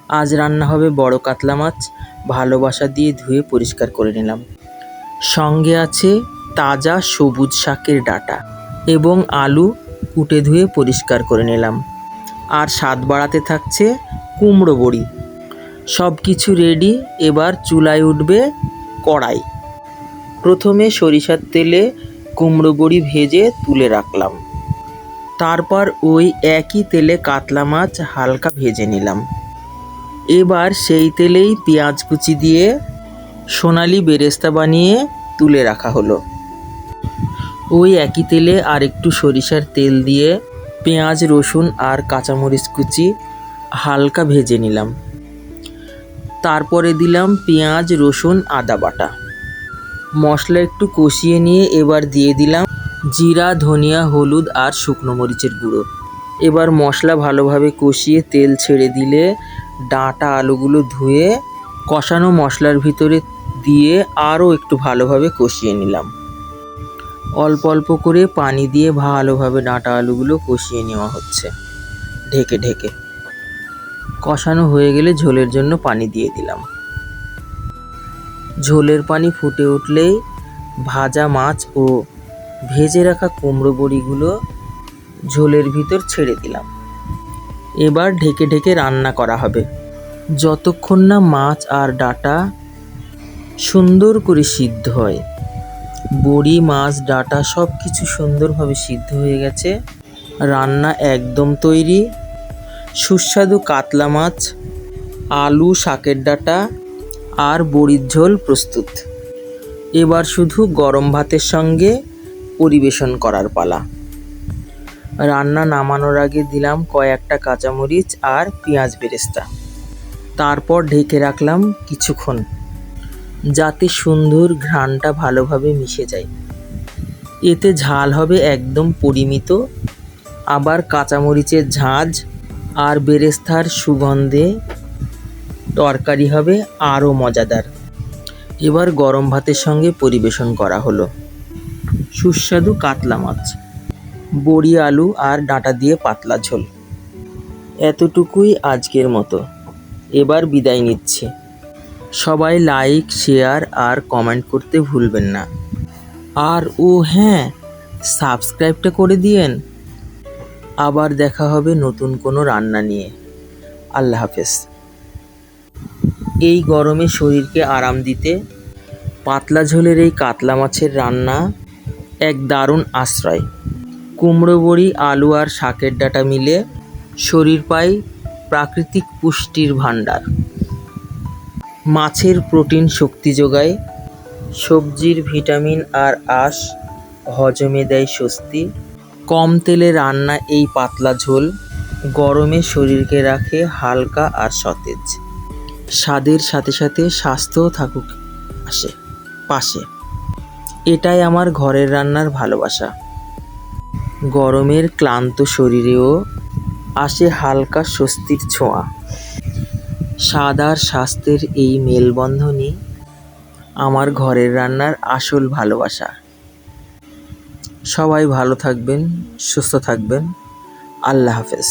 আজ রান্না হবে বড় কাতলা মাছ। ভালোবাসা দিয়ে ধুয়ে পরিষ্কার করে নিলাম। সঙ্গে আছে তাজা সবুজ শাকের ডাঁটা এবং আলু কুটে ধুয়ে পরিষ্কার করে নিলাম। আর স্বাদ বাড়াতে থাকছে কুমড়ো বড়ি। সব কিছু রেডি। এবার চুলায় উঠবে কড়াই। প্রথমে সরিষার তেলে কুমড়ো বড়ি ভেজে তুলে রাখলাম। তারপর ওই একই তেলে কাতলা মাছ হালকা ভেজে নিলাম। এবার সেই তেলেই পেঁয়াজ কুচি দিয়ে সোনালি বেরেস্তা বানিয়ে তুলে রাখা হলো। ওই একই তেলে আর একটু সরিষার তেল দিয়ে পেঁয়াজ, রসুন আর কাঁচামরিচ কুচি হালকা ভেজে নিলাম। তারপরে দিলাম পেঁয়াজ, রসুন, আদা বাটা। মশলা একটু কষিয়ে নিয়ে এবার দিয়ে দিলাম জিরা, ধনিয়া, হলুদ আর শুকনো মরিচের গুঁড়ো। এবার মশলা ভালোভাবে কষিয়ে তেল ছেড়ে দিলে ডাঁটা আলুগুলো ধুয়ে কষানো মশলার ভিতরে দিয়ে আরও একটু ভালোভাবে কষিয়ে নিলাম। অল্প অল্প করে পানি দিয়ে ভালোভাবে ডাঁটা আলুগুলো কষিয়ে নেওয়া হচ্ছে ঢেকে ঢেকে। কষানো হয়ে গেলে ঝোলের জন্য পানি দিয়ে দিলাম। ঝোলের পানি ফুটে উঠলেই ভাজা মাছ ও ভেজে রাখা কুমড়ো বড়িগুলো ঝোলের ভিতর ছেড়ে দিলাম। এবার ঢেকে ঢেকে রান্না করা হবে যতক্ষণ না মাছ আর ডাঁটা সুন্দর করে সিদ্ধ হয়। বড়ি, মাছ, ডাঁটা সব কিছু সুন্দরভাবে সিদ্ধ হয়ে গেছে। রান্না একদম তৈরি। সুস্বাদু কাতলা মাছ, আলু, শাকের ডাঁটা আর বড়ির ঝোল প্রস্তুত। এবার শুধু গরম ভাতের সঙ্গে পরিবেশন করার পালা। রান্না নামানোর আগে দিলাম কয়েকটা কাঁচামরিচ আর পেঁয়াজ বেরেস্তা। তারপর ঢেকে রাখলাম কিছুক্ষণ যাতে সুন্দর ঘ্রাণটা ভালোভাবে মিশে যায়। এতে ঝাল হবে একদম পরিমিত। আবার কাঁচামরিচের ঝাঁঝ আর বেরেস্তার সুগন্ধে তরকারি হবে আরও মজাদার। এবার গরম ভাতের সঙ্গে পরিবেশন করা হলো সুস্বাদু কাতলা মাছ, বড়ি, আলু আর ডাঁটা দিয়ে পাতলা ঝোল। এতটুকুই আজকের মতো। এবার বিদায় নিচ্ছি। সবাই লাইক, শেয়ার আর কমেন্ট করতে ভুলবেন না। আর হ্যাঁ, সাবস্ক্রাইবটা করে দিয়েন। আবার দেখা হবে নতুন কোনো রান্না নিয়ে। আল্লাহ হাফেজ। এই গরমে শরীরকে আরাম দিতে পাতলা ঝোলের এই কাতলা মাছের রান্না এক দারুণ আশ্রয়। কুমড়ো বড়ি, আলু আর শাকের ডাঁটা মিলে শরীর পায় প্রাকৃতিক পুষ্টির ভাণ্ডার। মাছের প্রোটিন শক্তি যোগায়, সবজির ভিটামিন আর আঁশ হজমে দেয় স্বস্তি। কম তেলে রান্না এই পাতলা ঝোল গরমে শরীরকে রাখে হালকা আর সতেজ। স্বাদের সাথে সাথে স্বাস্থ্যও থাকুক পাশে। এটাই আমার ঘরের রান্নার ভালোবাসা। গরমের ক্লান্ত শরীরেও আসে হালকা স্বস্তির ছোঁয়া। স্বাদ আর স্বাস্থ্যের এই মেলবন্ধনই আমার ঘরের রান্নার আসল ভালোবাসা। সবাই ভালো থাকবেন, সুস্থ থাকবেন। আল্লাহ হাফেজ।